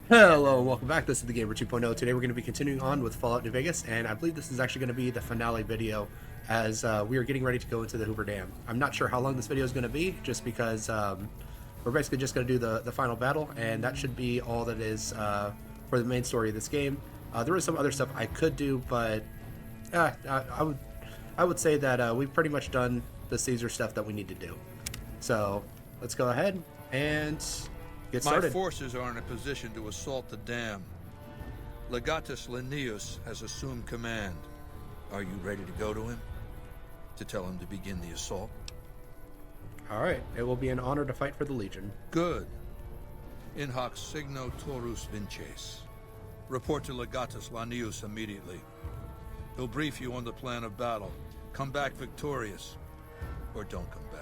Hello and welcome back. This is the Gamer 2.0. Today we're going to be continuing on with Fallout New Vegas, and I believe this is actually going to be the finale video as we are getting ready to go into the Hoover Dam. I'm not sure how long this video is going to be, just because we're basically just going to do the final battle, and that should be all that is for the main story of this game. There is some other stuff I could do, but I would say that we've pretty much done the Caesar stuff that we need to do. So let's go ahead and get My started. forces are in a position to assault the dam. Legatus Linnaeus has assumed command. Are you ready to go to him? To tell him to begin the assault? All right, it will be an honor to fight for the Legion. Good. In hoc signo torus vinces. Report to Legatus Linnaeus immediately. He'll brief you on the plan of battle. Come back victorious, or don't come back.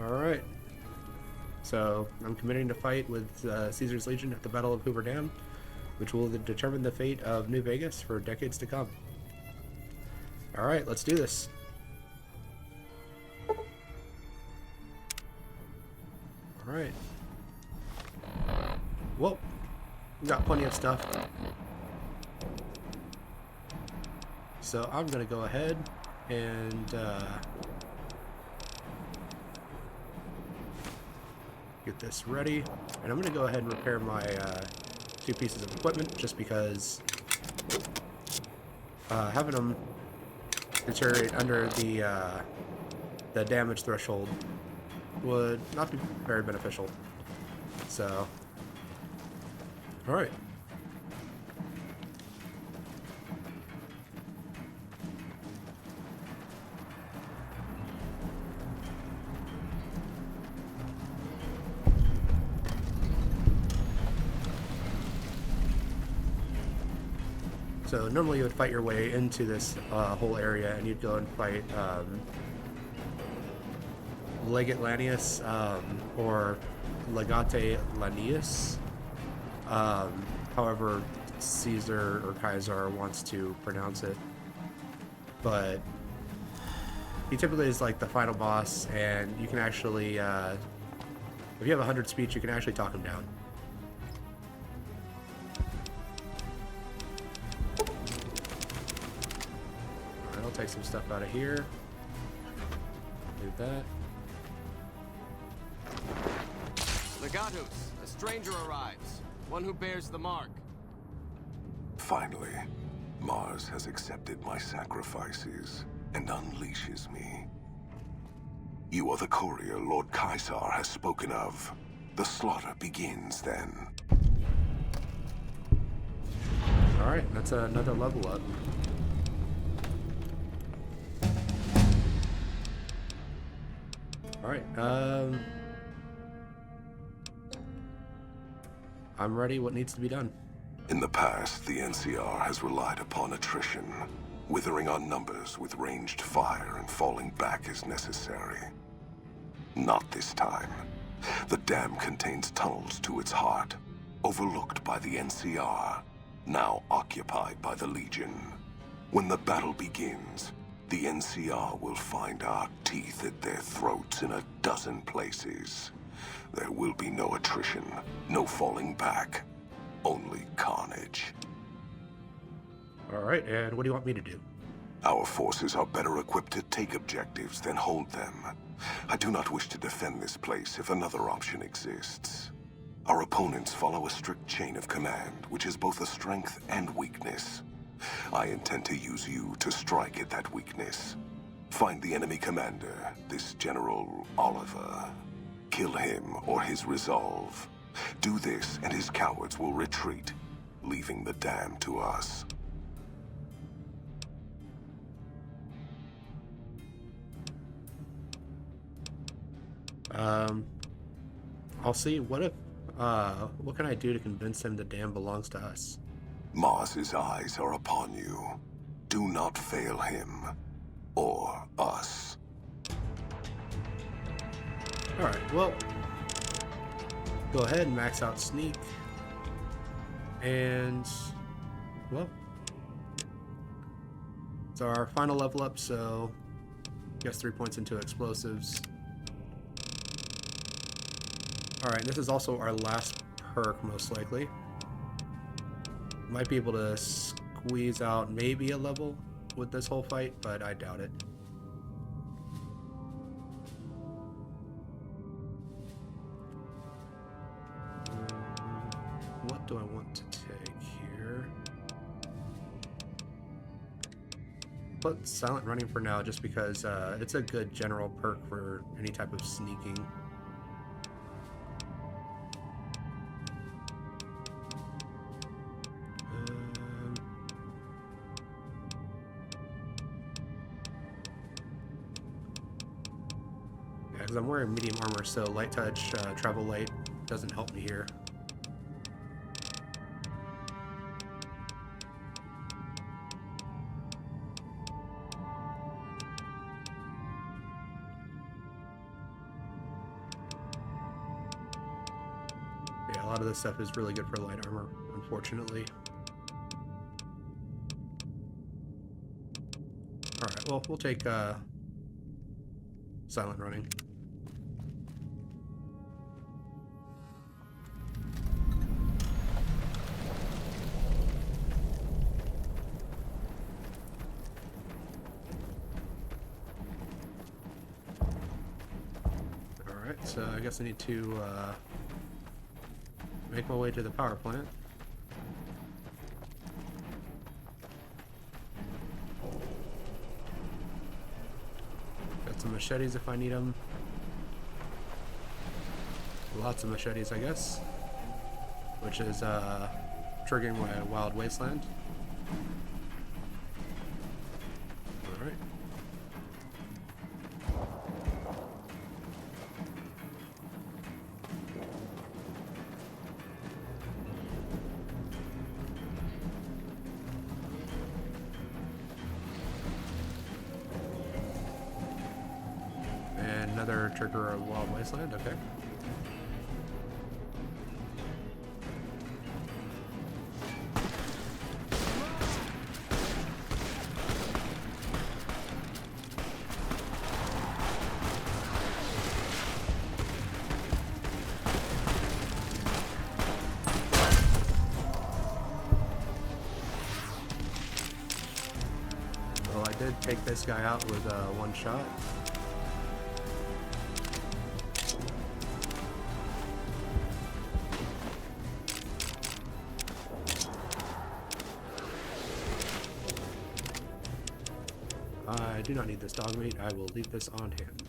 Alright. So, I'm committing to fight with Caesar's Legion at the Battle of Hoover Dam, which will determine the fate of New Vegas for decades to come. Alright, let's do this. Alright. Whoa. Got plenty of stuff. So, I'm going to go ahead and get this ready, and I'm going to go ahead and repair my two pieces of equipment, just because having them deteriorate under the damage threshold would not be very beneficial. So, all right. So normally you would fight your way into this whole area, and you'd go and fight Legate Lanius or Legate Lanius. However Caesar or Kaiser wants to pronounce it. But he typically is like the final boss, and you can actually, if you have 100 speech, you can actually talk him down. Take some stuff out of here. Do that. Legatus, a stranger arrives. One who bears the mark. Finally, Mars has accepted my sacrifices and unleashes me. You are the courier Lord Kaiser has spoken of. The slaughter begins then. Alright, that's another level up. Alright, I'm ready. What needs to be done? In the past, the NCR has relied upon attrition, withering our numbers with ranged fire and falling back as necessary. Not this time. The dam contains tunnels to its heart, overlooked by the NCR, now occupied by the Legion. When the battle begins, the NCR will find our teeth at their throats in a dozen places. There will be no attrition, no falling back, only carnage. Alright, and what do you want me to do? Our forces are better equipped to take objectives than hold them. I do not wish to defend this place if another option exists. Our opponents follow a strict chain of command, which is both a strength and weakness. I intend to use you to strike at that weakness. Find the enemy commander, this General Oliver. Kill him or his resolve. Do this and his cowards will retreat, leaving the dam to us. I'll see. What if, what can I do to convince him the dam belongs to us? Mars's eyes are upon you. Do not fail him. Or us. Alright, well, go ahead and max out sneak. And, well, it's our final level up, so Guess 3 points into explosives. Alright, this is also our last perk, most likely. Might be able to squeeze out maybe a level with this whole fight, but I doubt it. What do I want to take here? Put silent running for now, just because it's a good general perk for any type of sneaking. Yeah, because I'm wearing medium armor, so light touch, travel light doesn't help me here. Yeah, a lot of this stuff is really good for light armor, unfortunately. Alright, well, we'll take silent running. Alright, so I guess I need to make my way to the power plant. Got some machetes if I need them. Lots of machetes, I guess. Which is triggering my Wild Wasteland. Alright. And another trigger of Wild Wasteland, okay. Well, I did take this guy out with one shot. I do not need this dog meat. I will leave this on hand.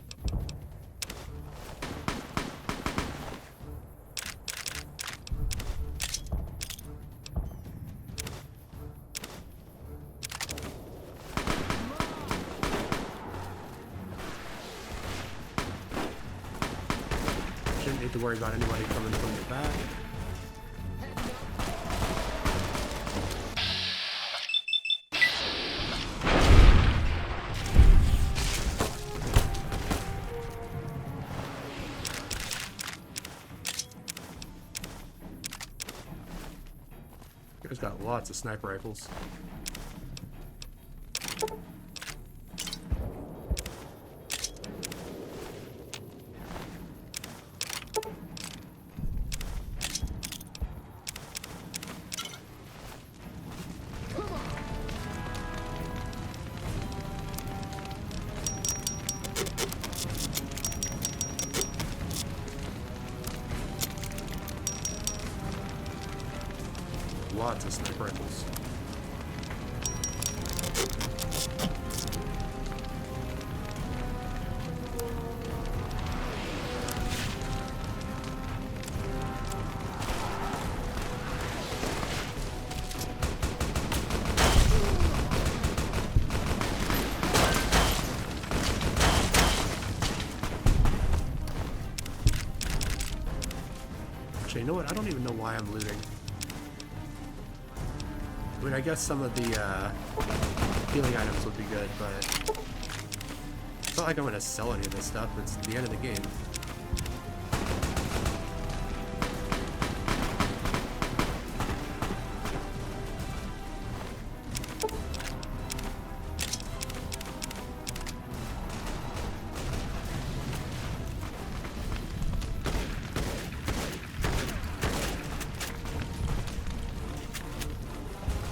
Shouldn't need to worry about anybody coming from the back. He's got lots of sniper rifles. Lots of sniper rifles. Actually, you know what? I don't even know why I'm looting. I mean, I guess some of the healing items would be good, but it's not like I'm going to sell any of this stuff. It's the end of the game.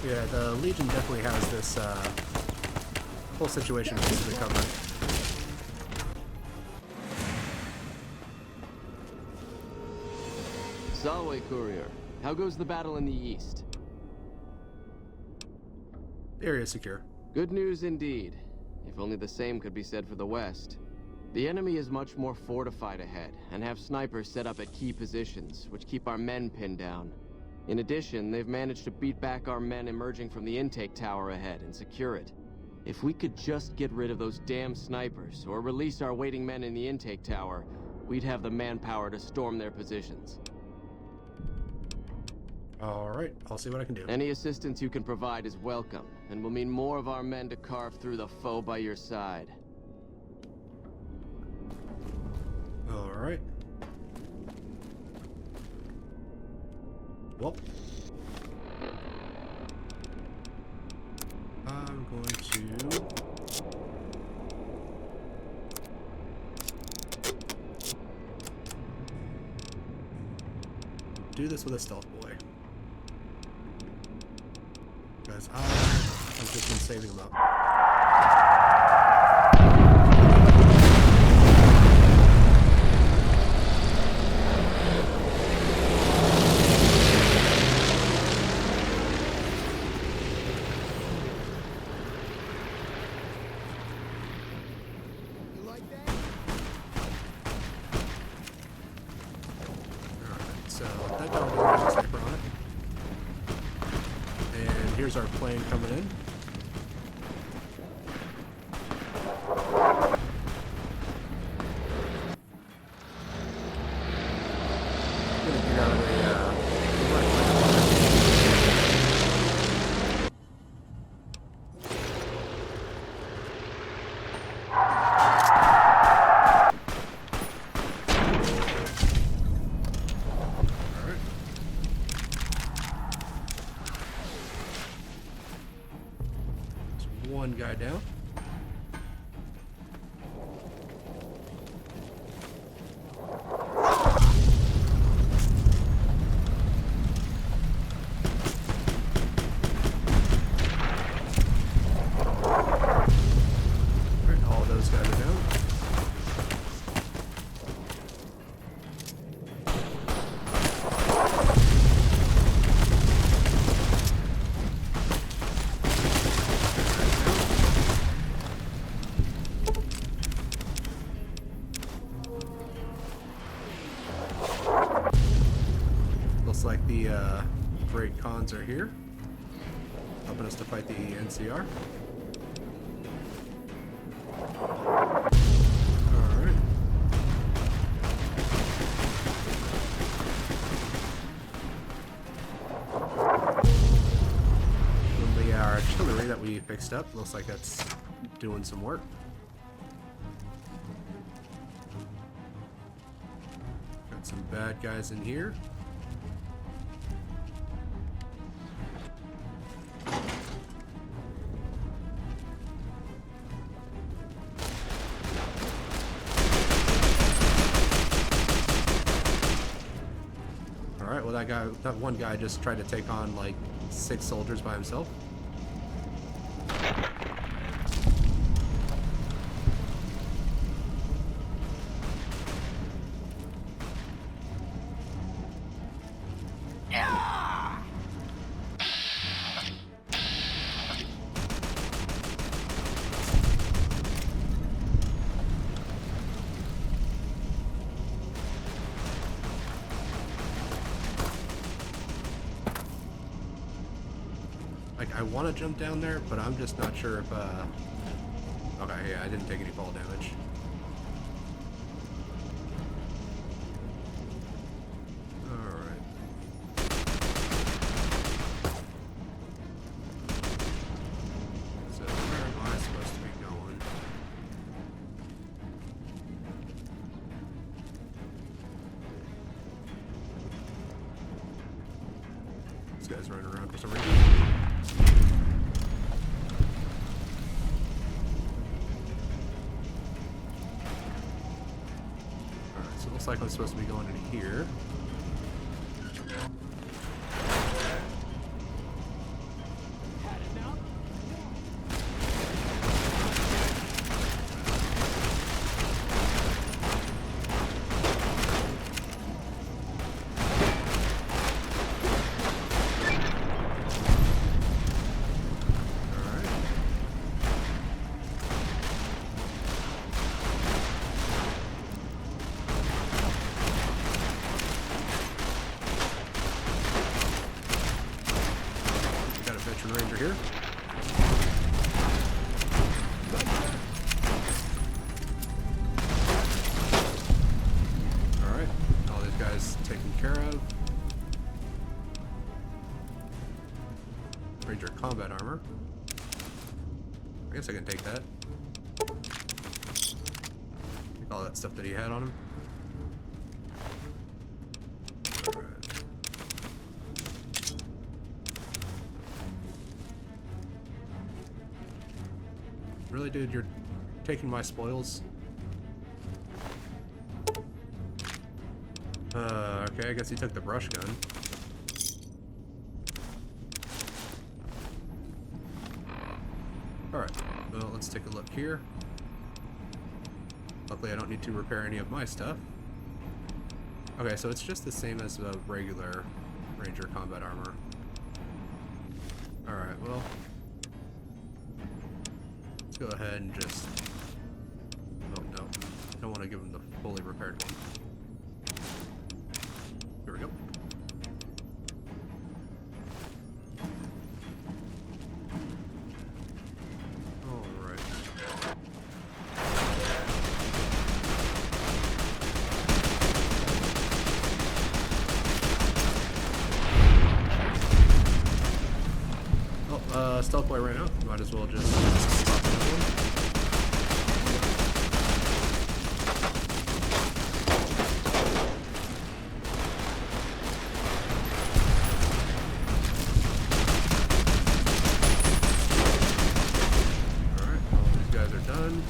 Yeah, the Legion definitely has this whole situation basically covered. Salve, Courier. How goes the battle in the east? The area is secure. Good news indeed. If only the same could be said for the west. The enemy is much more fortified ahead, and have snipers set up at key positions, which keep our men pinned down. In addition, they've managed to beat back our men emerging from the intake tower ahead and secure it. If we could just get rid of those damn snipers, or release our waiting men in the intake tower, we'd have the manpower to storm their positions. Alright, I'll see what I can do. Any assistance you can provide is welcome, and will mean more of our men to carve through the foe by your side. Alright. Well. I'm going to... do this with a stealth boy. Because I've just been saving them up. So that got a sniper on it. And here's our plane coming in. Gonna get out of the one guy down. Alright, all those guys are down. Looks like the Great Khans are here, helping us to fight the NCR. Alright. The artillery that we fixed up looks like that's doing some work. Got some bad guys in here. Alright, well that one guy just tried to take on like 6 soldiers by himself. Like, I want to jump down there, but I'm just not sure if, okay, yeah, I didn't take any fall damage. Alright. So, where am I supposed to be going? This guy's running around for some reason. So it looks like I'm supposed to be going in here. here. Alright, all these guys taken care of. Ranger combat armor. I guess I can take that. Take all that stuff that he had on him. Alright. Really, dude, you're taking my spoils? Okay, I guess he took the brush gun. Alright, well, let's take a look here. Luckily, I don't need to repair any of my stuff. Okay, so it's just the same as the regular Ranger combat armor. Alright, well, let's go ahead and just... Oh, no. I don't want to give him the fully repaired one. Here we go. Alright. Oh, stealth boy right now. Might as well just stop another one. Done.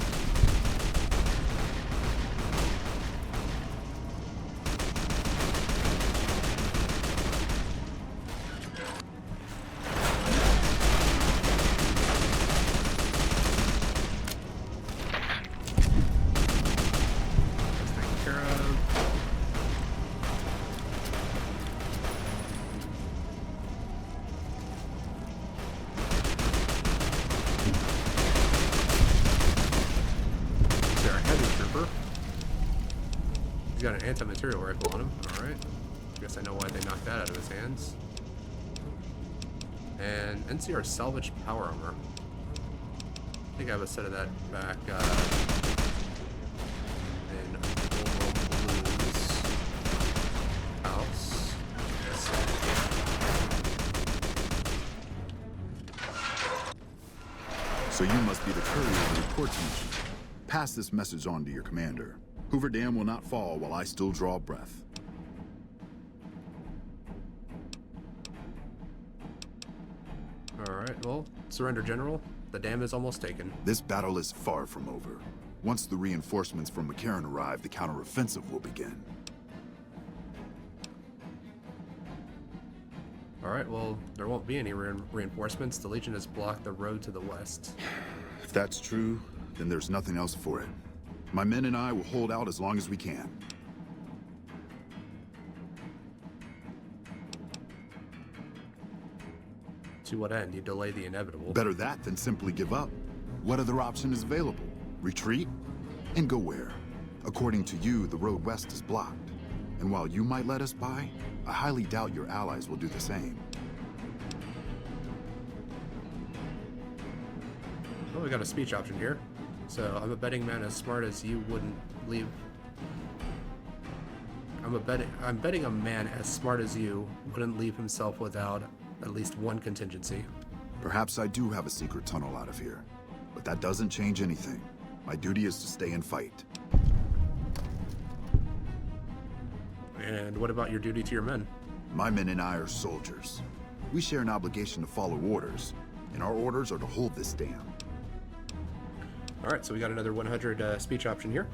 That's taken care of. He's got an anti-material rifle on him. Alright. Guess I know why they knocked that out of his hands. And NCR salvage power armor. I think I have a set of that back in Old Blues house. Yes. So you must be the courier the reports mentioned. Pass this message on to your commander. Hoover Dam will not fall while I still draw breath. Alright, well, surrender, General. The dam is almost taken. This battle is far from over. Once the reinforcements from McCarran arrive, the counteroffensive will begin. Alright, well, there won't be any reinforcements. The Legion has blocked the road to the west. If that's true, then there's nothing else for it. My men and I will hold out as long as we can. To what end? You delay the inevitable. Better that than simply give up. What other option is available? Retreat? And go where? According to you, the road west is blocked. And while you might let us by, I highly doubt your allies will do the same. Well, we got a speech option here. So, I'm a betting man as smart as you wouldn't leave. I'm betting a man as smart as you wouldn't leave himself without at least one contingency. Perhaps I do have a secret tunnel out of here, but that doesn't change anything. My duty is to stay and fight. And what about your duty to your men? My men and I are soldiers. We share an obligation to follow orders, and our orders are to hold this dam. Alright, so we got another 100 speech option here.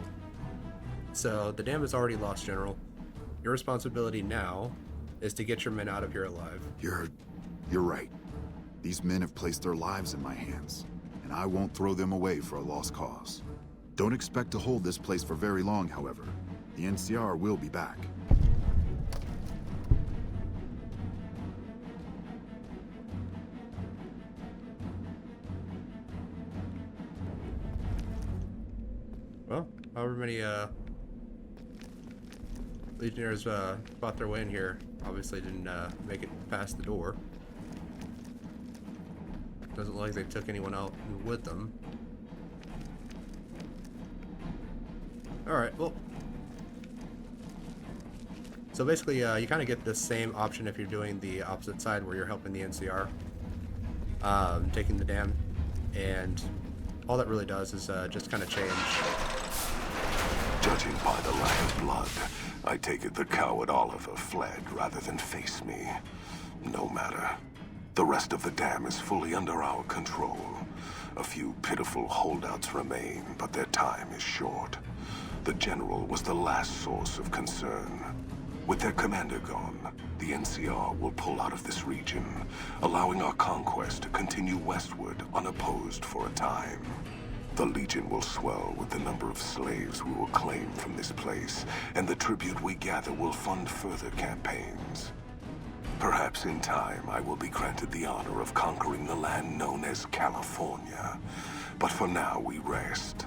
So, the dam is already lost, General. Your responsibility now is to get your men out of here alive. You're right. These men have placed their lives in my hands, and I won't throw them away for a lost cause. Don't expect to hold this place for very long, however. The NCR will be back. Well, however many Legionnaires fought their way in here, obviously didn't make it past the door. Doesn't look like they took anyone out with them. Alright, well. So basically, you kind of get the same option if you're doing the opposite side where you're helping the NCR. Taking the dam. And all that really does is just kind of change. Judging by the lack of blood, I take it the coward Oliver fled rather than face me. No matter. The rest of the dam is fully under our control. A few pitiful holdouts remain, but their time is short. The General was the last source of concern. With their commander gone, the NCR will pull out of this region, allowing our conquest to continue westward unopposed for a time. The Legion will swell with the number of slaves we will claim from this place, and the tribute we gather will fund further campaigns. Perhaps in time I will be granted the honor of conquering the land known as California. But for now we rest.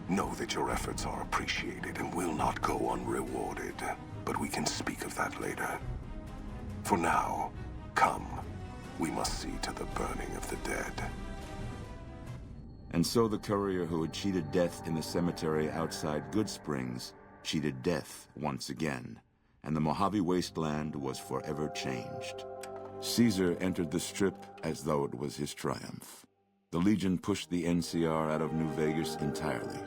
Know that your efforts are appreciated and will not go unrewarded. But we can speak of that later. For now, come. We must see to the burning of the dead. And so the courier who had cheated death in the cemetery outside Goodsprings cheated death once again, and the Mojave Wasteland was forever changed. Caesar entered the Strip as though it was his triumph. The Legion pushed the NCR out of New Vegas entirely,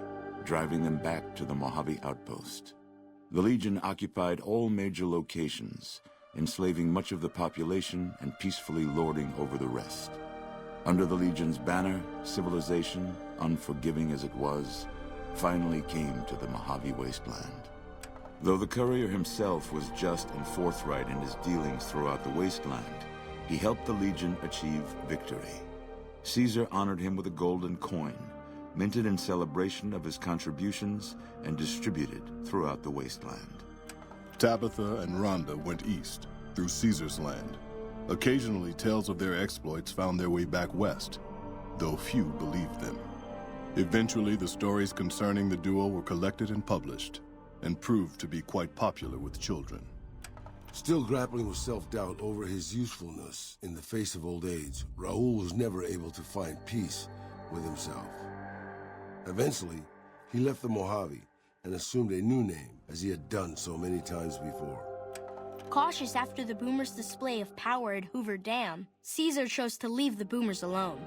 driving them back to the Mojave Outpost. The Legion occupied all major locations, enslaving much of the population and peacefully lording over the rest. Under the Legion's banner, civilization, unforgiving as it was, finally came to the Mojave Wasteland. Though the courier himself was just and forthright in his dealings throughout the wasteland, he helped the Legion achieve victory. Caesar honored him with a golden coin, minted in celebration of his contributions and distributed throughout the wasteland. Tabitha and Rhonda went east, through Caesar's land. Occasionally, tales of their exploits found their way back west, though few believed them. Eventually, the stories concerning the duo were collected and published, and proved to be quite popular with children. Still grappling with self-doubt over his usefulness in the face of old age, Raul was never able to find peace with himself. Eventually, he left the Mojave and assumed a new name, as he had done so many times before. Cautious after the Boomers' display of power at Hoover Dam, Caesar chose to leave the Boomers alone.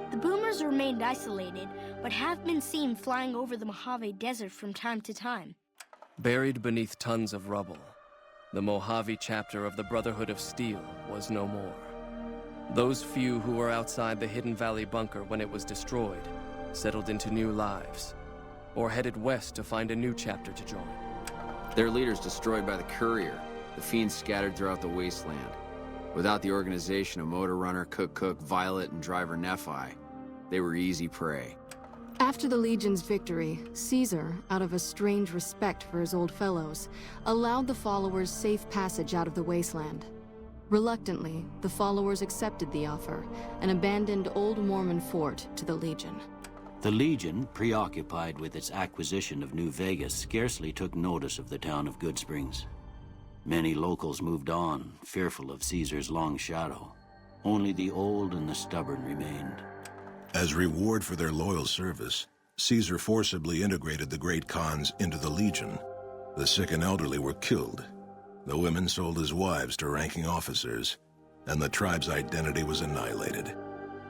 The Boomers remained isolated, but have been seen flying over the Mojave Desert from time to time. Buried beneath tons of rubble, the Mojave chapter of the Brotherhood of Steel was no more. Those few who were outside the Hidden Valley bunker when it was destroyed settled into new lives, or headed west to find a new chapter to join. Their leaders destroyed by the courier, the fiends scattered throughout the wasteland. Without the organization of Motor Runner, Cook, Violet, and driver Nephi, they were easy prey. After the Legion's victory, Caesar, out of a strange respect for his old fellows, allowed the followers safe passage out of the wasteland. Reluctantly, the followers accepted the offer and abandoned Old Mormon Fort to the Legion. The Legion, preoccupied with its acquisition of New Vegas, scarcely took notice of the town of Goodsprings. Many locals moved on, fearful of Caesar's long shadow. Only the old and the stubborn remained. As reward for their loyal service, Caesar forcibly integrated the great Khans into the Legion. The sick and elderly were killed. The women sold as wives to ranking officers, and the tribe's identity was annihilated.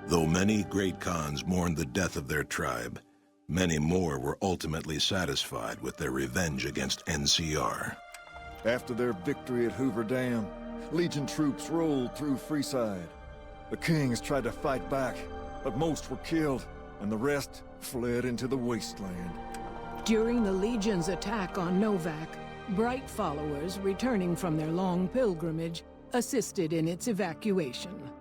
Though many great Khans mourned the death of their tribe, many more were ultimately satisfied with their revenge against NCR. After their victory at Hoover Dam, Legion troops rolled through Freeside. The Kings tried to fight back, but most were killed, and the rest fled into the wasteland. During the Legion's attack on Novak, Bright followers returning from their long pilgrimage assisted in its evacuation.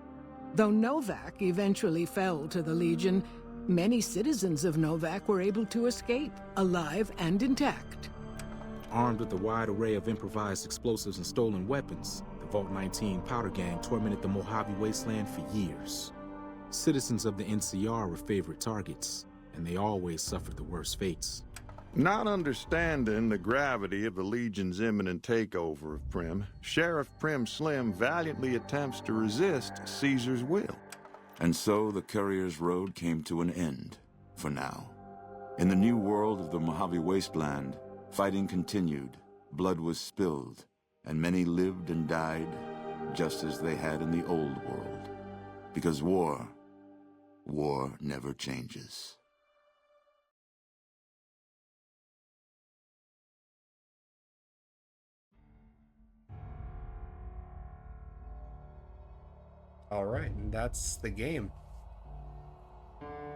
Though Novak eventually fell to the Legion, many citizens of Novak were able to escape, alive and intact. Armed with a wide array of improvised explosives and stolen weapons, the Vault 19 Powder Gang tormented the Mojave Wasteland for years. Citizens of the NCR were favorite targets, and they always suffered the worst fates. Not understanding the gravity of the Legion's imminent takeover of Primm, Sheriff Primm Slim valiantly attempts to resist Caesar's will. And so the courier's road came to an end, for now. In the new world of the Mojave Wasteland, fighting continued, blood was spilled, and many lived and died just as they had in the old world. Because war never changes. All right, and that's the game.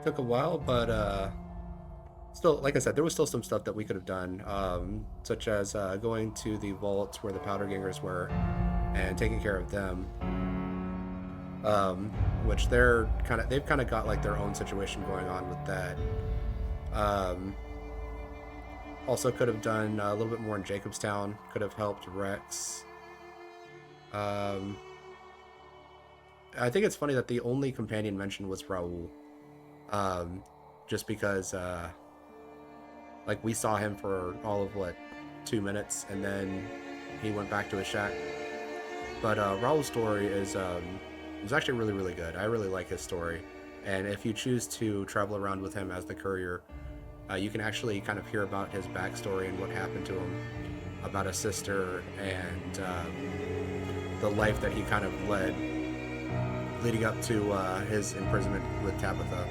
Took a while, but still, like I said, there was still some stuff that we could have done, such as going to the vaults where the powder gangers were and taking care of them. Which they've kind of got like their own situation going on with that. Also could have done a little bit more in Jacobstown. Could have helped Rex. I think it's funny that the only companion mentioned was Raul. Just because, like, we saw him for all of, 2 minutes, and then he went back to his shack. But Raul's story is actually really, really good. I really like his story. And if you choose to travel around with him as the courier, you can actually kind of hear about his backstory and what happened to him, about his sister, and the life that he kind of led leading up to his imprisonment with Tabitha.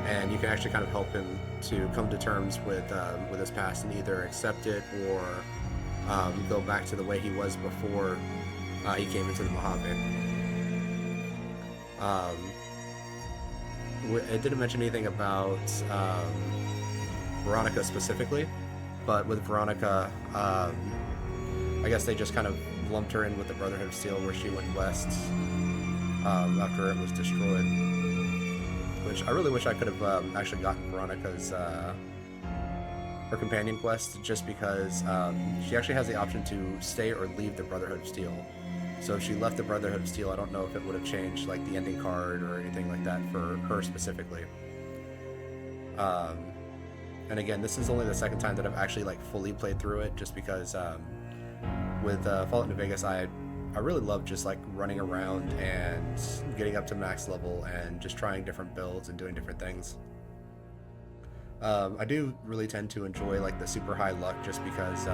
And you can actually kind of help him to come to terms with his past and either accept it or go back to the way he was before he came into the Mojave. It didn't mention anything about Veronica specifically, but with Veronica, I guess they just kind of lumped her in with the Brotherhood of Steel, where she went west after it was destroyed. Which I really wish I could have actually gotten Veronica's her companion quest, just because she actually has the option to stay or leave the Brotherhood of Steel. So if she left the Brotherhood of Steel, I don't know if it would have changed like the ending card or anything like that for her specifically. And again, this is only the second time that I've actually like fully played through it, just because with Fallout New Vegas, I really love just like running around and getting up to max level and just trying different builds and doing different things. I do really tend to enjoy like the super high luck, just because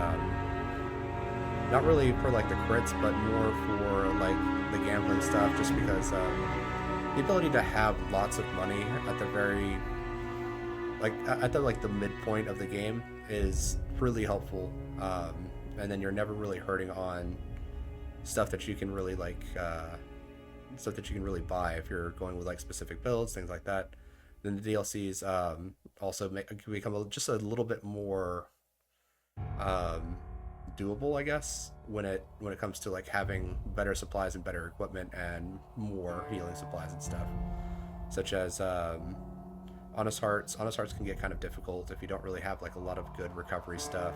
not really for like the crits, but more for like the gambling stuff, just because the ability to have lots of money at the very the midpoint of the game is really helpful, and then you're never really hurting on stuff that you can really stuff that you can really buy if you're going with like specific builds, things like that. Then the DLCs also become just a little bit more doable, I guess, when it comes to like having better supplies and better equipment and more healing supplies and stuff, such as Honest Hearts. Honest Hearts can get kind of difficult if you don't really have like a lot of good recovery stuff.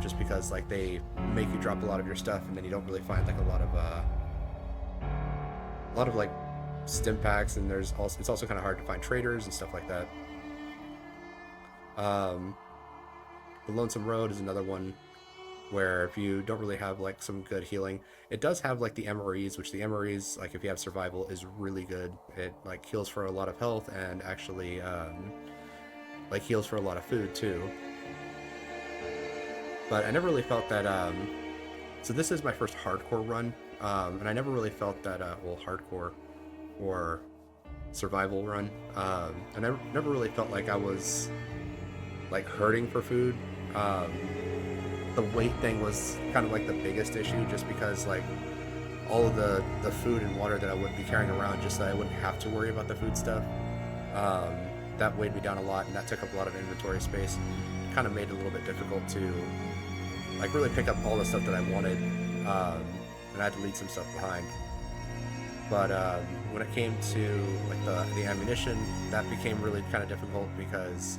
Just because like they make you drop a lot of your stuff, and then you don't really find like a lot of like stim packs, and it's also kind of hard to find traders and stuff like that. The Lonesome Road is another one where if you don't really have like some good healing, it does have like the MREs, which the MREs, like if you have survival, is really good. It like heals for a lot of health, and actually like heals for a lot of food too. But I never really felt that, so this is my first hardcore run, and I never really felt that, hardcore or survival run, and I never really felt like I was, like, hurting for food. The weight thing was kind of like the biggest issue, just because, like, all of the food and water that I would be carrying around, just so I wouldn't have to worry about the food stuff, that weighed me down a lot, and that took up a lot of inventory space. Kind of made it a little bit difficult to like really pick up all the stuff that I wanted, and I had to leave some stuff behind. But when it came to like the ammunition, that became really kind of difficult, because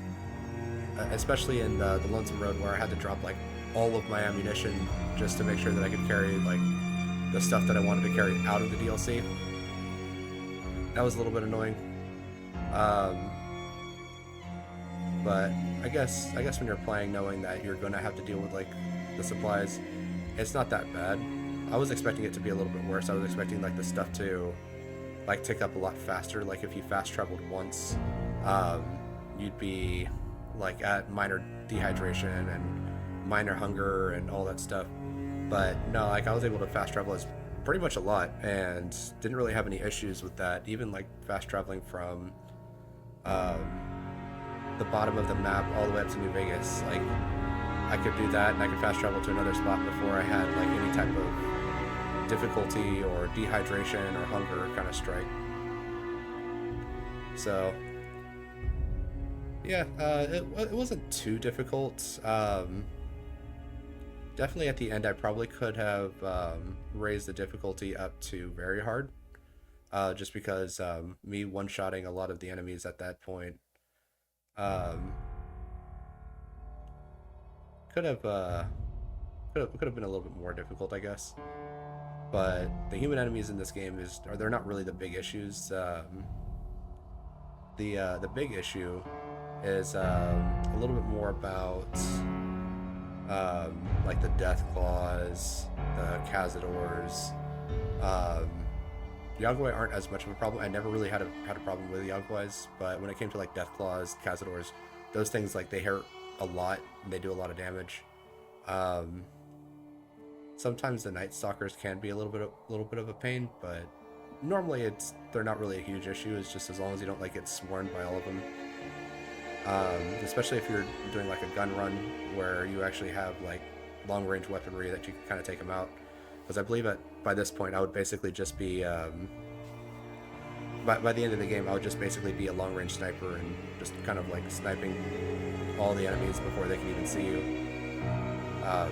especially in the Lonesome Road, where I had to drop like all of my ammunition just to make sure that I could carry like the stuff that I wanted to carry out of the DLC. That was a little bit annoying. But I guess when you're playing, knowing that you're gonna have to deal with like the supplies, it's not that bad. I was expecting it to be a little bit worse. I was expecting like the stuff to like tick up a lot faster. Like if you fast traveled once, you'd be like at minor dehydration and minor hunger and all that stuff. But no, like I was able to fast travel as pretty much a lot and didn't really have any issues with that. Even like fast traveling from the bottom of the map all the way up to New Vegas, like I could do that and I could fast travel to another spot before I had like any type of difficulty or dehydration or hunger kind of strike. So yeah, it wasn't too difficult. Definitely at the end I probably could have raised the difficulty up to very hard, just because me one-shotting a lot of the enemies at that point could have been a little bit more difficult, I guess. But the human enemies in this game they're not really the big issues. The big issue is a little bit more about like the Death Claws, the Cazadors. Yagwai aren't as much of a problem. I never really had a problem with Yagwais, but when it came to like Death Claws, Cazadors, those things, like they hurt a lot and they do a lot of damage. Sometimes the Night Stalkers can be a little bit of a pain, but normally they're not really a huge issue. It's just as long as you don't like get swarmed by all of them. Especially if you're doing like a gun run where you actually have like long range weaponry that you can kind of take them out. Because I believe by this point I would basically just be by the end of the game I would just basically be a long range sniper and just kind of like sniping all the enemies before they can even see you.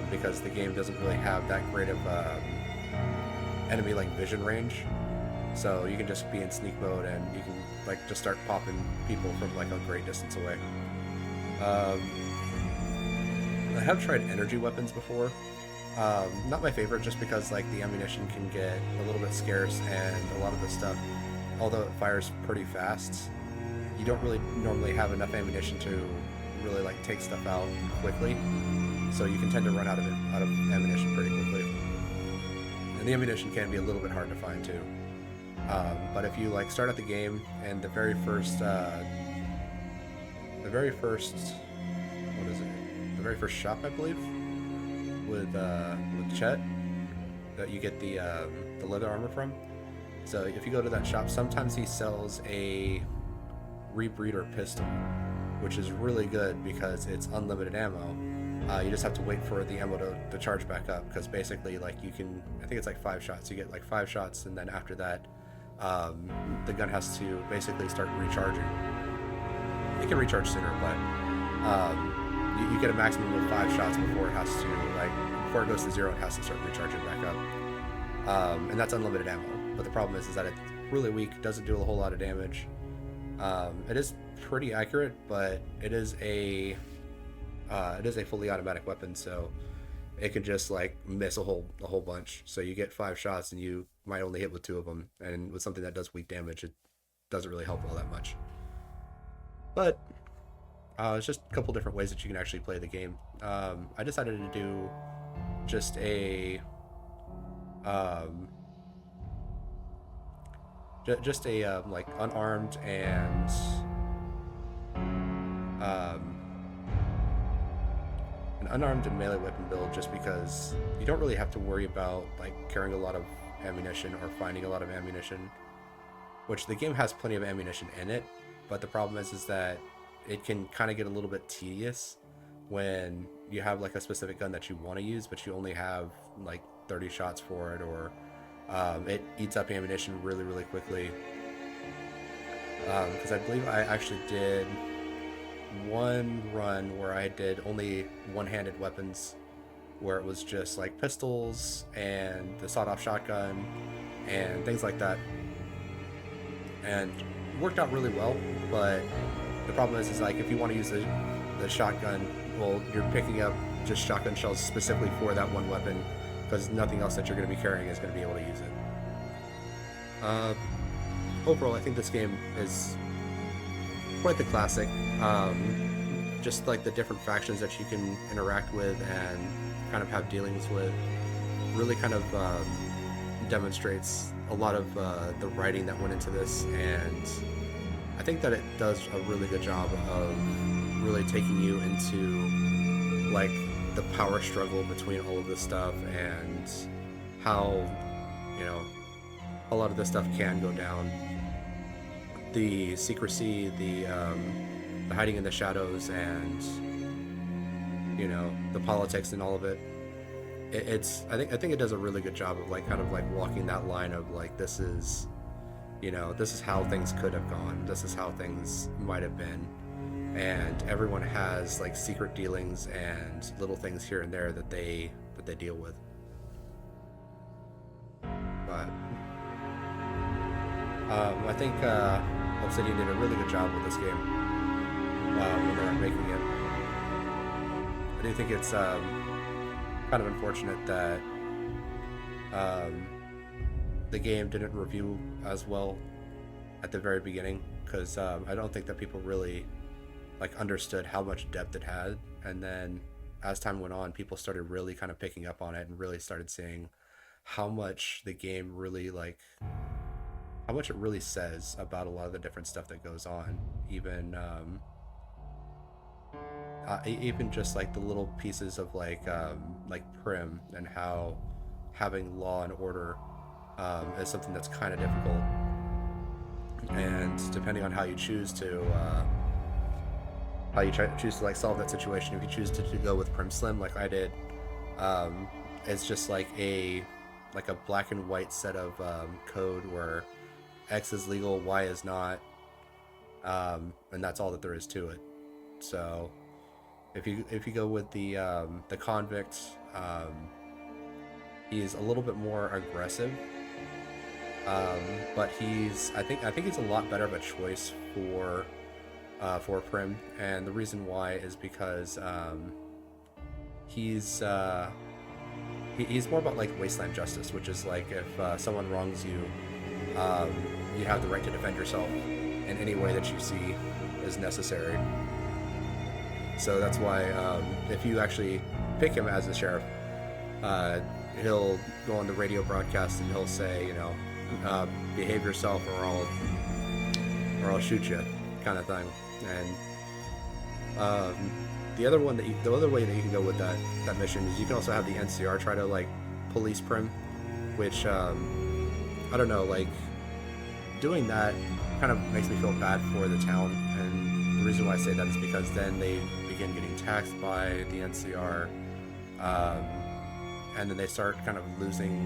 Because the game doesn't really have that great of enemy like vision range, so you can just be in sneak mode and you can like just start popping people from like a great distance away. I have tried energy weapons before. Not my favorite, just because like the ammunition can get a little bit scarce, and a lot of the stuff, although it fires pretty fast, you don't really normally have enough ammunition to really like take stuff out quickly. So you can tend to run out of ammunition pretty quickly, and the ammunition can be a little bit hard to find too. But if you like start at the game and the very first shop, I believe, with Chet, that you get the leather armor from. So if you go to that shop, sometimes he sells a rebreather pistol, which is really good because it's unlimited ammo. You just have to wait for the ammo to charge back up, because basically like I think it's like 5 shots. You get like 5 shots, and then after that the gun has to basically start recharging. It can recharge sooner, but you get a maximum of 5 shots before before it goes to 0, it has to start recharging back up. And that's unlimited ammo. But the problem is that it's really weak, doesn't do a whole lot of damage. It is pretty accurate, but it is a fully automatic weapon, so it can just like miss a whole bunch. So you get 5 shots and you might only hit with 2 of them, and with something that does weak damage, it doesn't really help all that much. But it's just a couple different ways that you can actually play the game. I decided to do just a like unarmed and an unarmed and melee weapon build, just because you don't really have to worry about like carrying a lot of ammunition or finding a lot of ammunition, which the game has plenty of ammunition in it, but the problem is that it can kind of get a little bit tedious when you have like a specific gun that you want to use, but you only have like 30 shots for it, or it eats up ammunition really, really quickly. Because I believe I actually did one run where I did only one-handed weapons, where it was just like pistols and the sawed-off shotgun and things like that, and it worked out really well. But the problem is like if you want to use the shotgun, well, you're picking up just shotgun shells specifically for that one weapon, because nothing else that you're going to be carrying is going to be able to use it. Overall, I think this game is quite the classic. Just like the different factions that you can interact with and kind of have dealings with really kind of demonstrates a lot of the writing that went into this, and I think that it does a really good job of really taking you into like the power struggle between all of this stuff and how, you know, a lot of this stuff can go down. The secrecy, the hiding in the shadows, and, you know, the politics and all of it. I think it does a really good job of like kind of like walking that line of like, this is, you know, this is how things could have gone, this is how things might have been, and everyone has like secret dealings and little things here and there that they deal with. But I think Obsidian did a really good job with this game when they were making it. I do think it's kind of unfortunate that the game didn't review as well at the very beginning, because I don't think that people really like understood how much depth it had, and then as time went on, people started really kind of picking up on it and really started seeing how much the game really like, how much it really says about a lot of the different stuff that goes on, even just like the little pieces of like Primm, and how having law and order is something that's kind of difficult, and depending on how you choose to choose to like solve that situation, if you choose to go with Primm Slim like I did, it's just like a black and white set of code where X is legal, Y is not, and that's all that there is to it. So if you go with the convict, he's a little bit more aggressive, but I think he's a lot better of a choice for Primm, and the reason why is because he's more about like wasteland justice, which is like if someone wrongs you, you have the right to defend yourself in any way that you see is necessary. So that's why if you actually pick him as the sheriff, he'll go on the radio broadcast and he'll say, you know, behave yourself or I'll shoot you, kind of thing. And the other way that you can go with that mission is you can also have the NCR try to like police Primm, which I don't know, like doing that kind of makes me feel bad for the town, and the reason why I say that is because then they begin getting taxed by the NCR, and then they start kind of losing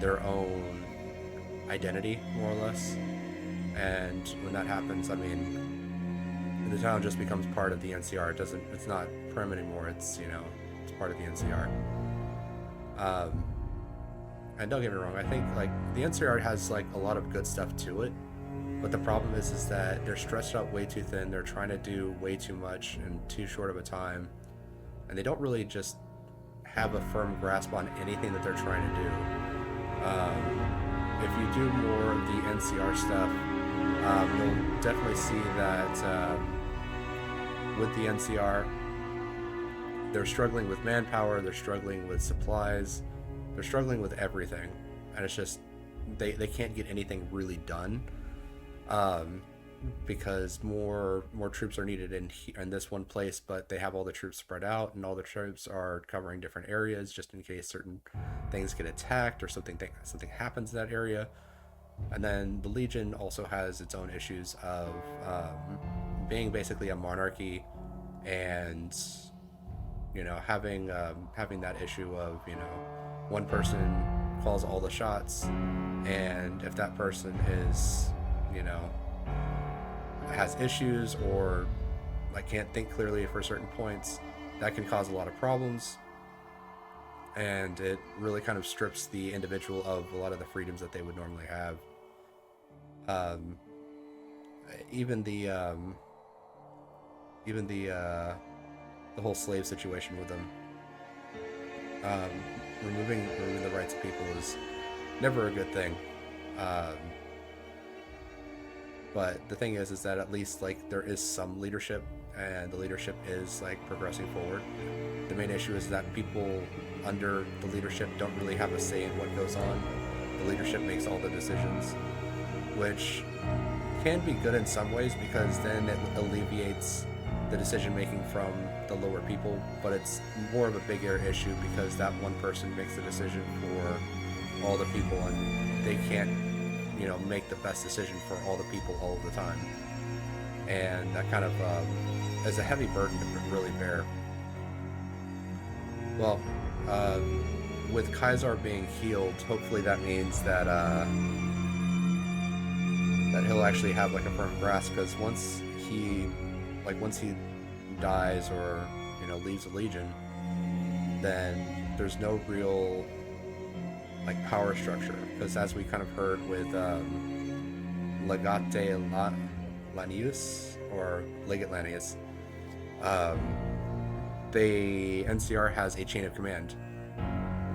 their own identity, more or less. And when that happens, I mean, the town just becomes part of the NCR. It's not Primm anymore. It's, you know, it's part of the NCR. And don't get me wrong, I think like the NCR has like a lot of good stuff to it, but the problem is that they're stretched out way too thin. They're trying to do way too much in too short of a time, and they don't really just have a firm grasp on anything that they're trying to do. If you do more of the NCR stuff, you'll definitely see that with the NCR, they're struggling with manpower, they're struggling with supplies, they're struggling with everything, and it's just they can't get anything really done, because more troops are needed in this one place, but they have all the troops spread out, and all the troops are covering different areas just in case certain things get attacked or something happens in that area. And then the Legion also has its own issues of being basically a monarchy, and, you know, having that issue of, you know, one person calls all the shots, and if that person is, you know, has issues or like can't think clearly for certain points, that can cause a lot of problems, and it really kind of strips the individual of a lot of the freedoms that they would normally have. Even the whole slave situation with them, removing the rights of people is never a good thing. But the thing is that at least like there is some leadership, and the leadership is like progressing forward. the main issue is that people under the leadership don't really have a say in what goes on. The leadership makes all the decisions, which can be good in some ways because then it alleviates the decision making from the lower people, but it's more of a bigger issue because that one person makes the decision for all the people, and they can't, you know, make the best decision for all the people all of the time. And that kind of is a heavy burden to really bear. Well, with Caesar being healed, hopefully that means that that he'll actually have like a firm grasp, because once he dies or, you know, leaves the Legion, then there's no real like power structure, because as we kind of heard with Legate Lanius or Legate Lanius, the NCR has a chain of command,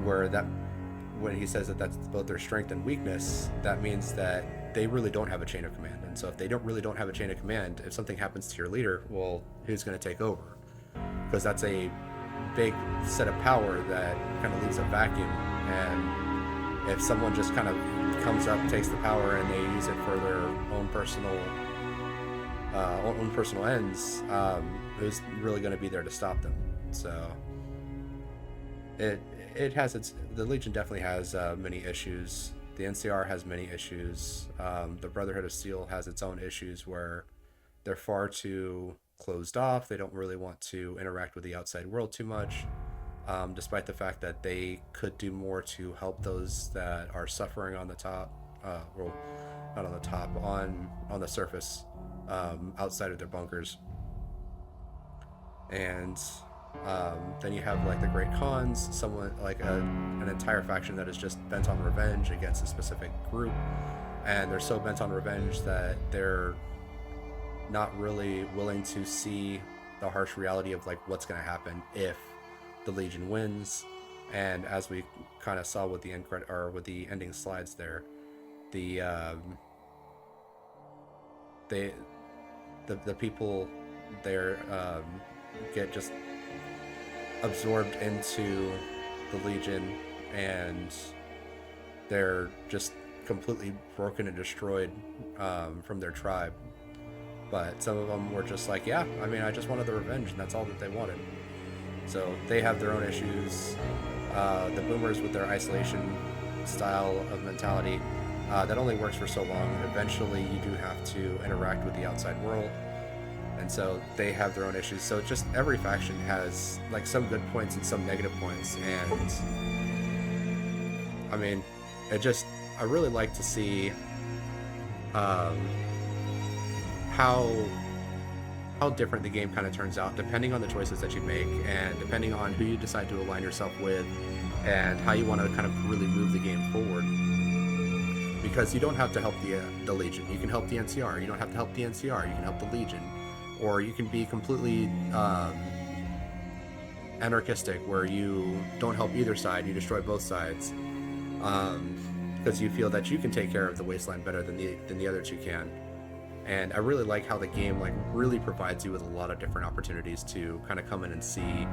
where that when he says that that's both their strength and weakness, that means that they really don't have a chain of command. And so if they don't have a chain of command, if something happens to your leader, well, who's going to take over? Because that's a big set of power that kind of leaves a vacuum. And if someone just kind of comes up, takes the power, and they use it for their own personal ends, who's really going to be there to stop them? So it has the Legion definitely has many issues. The NCR has many issues. The Brotherhood of Steel has its own issues where they're far too closed off. They don't really want to interact with the outside world too much, despite the fact that they could do more to help those that are suffering on the top, well, not on the top, on the surface, outside of their bunkers. And then you have like the Great Khans, someone like an entire faction that is just bent on revenge against a specific group, and they're so bent on revenge that they're not really willing to see the harsh reality of like what's going to happen if the Legion wins. And as we kind of saw with the the ending slides there, the people there get just absorbed into the Legion, and they're just completely broken and destroyed from their tribe. But some of them were just like, yeah, I mean, I just wanted the revenge, and that's all that they wanted. So they have their own issues. The Boomers, with their isolation style of mentality, that only works for so long. Eventually you do have to interact with the outside world, and so they have their own issues. So just every faction has like some good points and some negative points, and I mean, I really like to see how different the game kind of turns out depending on the choices that you make, and depending on who you decide to align yourself with, and how you want to kind of really move the game forward. Because you don't have to help the Legion. You can help the NCR. You don't have to help the NCR. You can help the Legion. Or you can be completely anarchistic, where you don't help either side, you destroy both sides, because you feel that you can take care of the wasteland better than the other two can. And I really like how the game like really provides you with a lot of different opportunities to kind of come in and see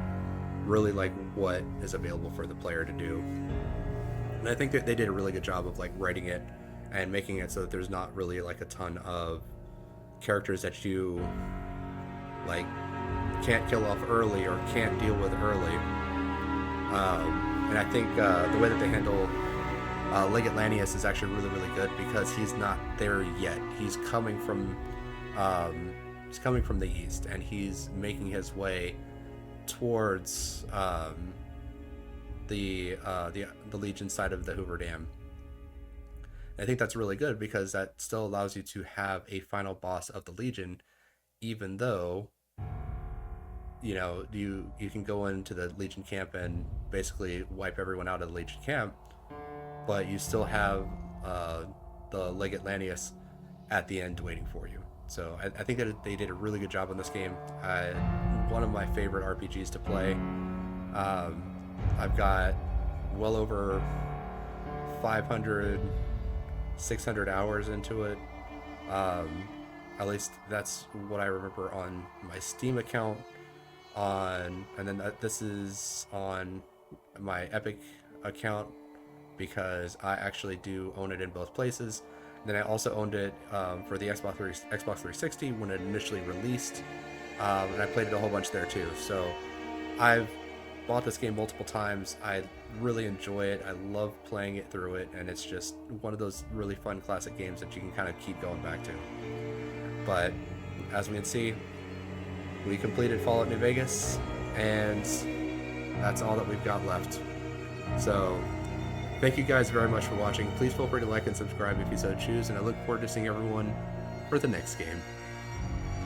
really like what is available for the player to do. And I think that they did a really good job of like writing it and making it so that there's not really like a ton of characters that you like can't kill off early or can't deal with early. And I think the way that they handle Legate Lanius is actually really, really good, because he's not there yet. He's coming from the east, and he's making his way towards the Legion side of the Hoover Dam. And I think that's really good, because that still allows you to have a final boss of the Legion, even though, you know, you can go into the Legion camp and basically wipe everyone out of the Legion camp, but you still have the Legate Lanius at the end waiting for you. So I think that they did a really good job on this game. One of my favorite RPGs to play. I've got well over 500, 600 hours into it. At least that's what I remember on my Steam account. and then this is on my Epic account because I actually do own it in both places. And then I also owned it for the Xbox 360 when it initially released, and I played it a whole bunch there too. So I've bought this game multiple times. I really enjoy it. I love playing it through it, and it's just one of those really fun classic games that you can kind of keep going back to. But as we can see, we completed Fallout New Vegas, and that's all that we've got left. So thank you guys very much for watching. Please feel free to like and subscribe if you so choose, and I look forward to seeing everyone for the next game.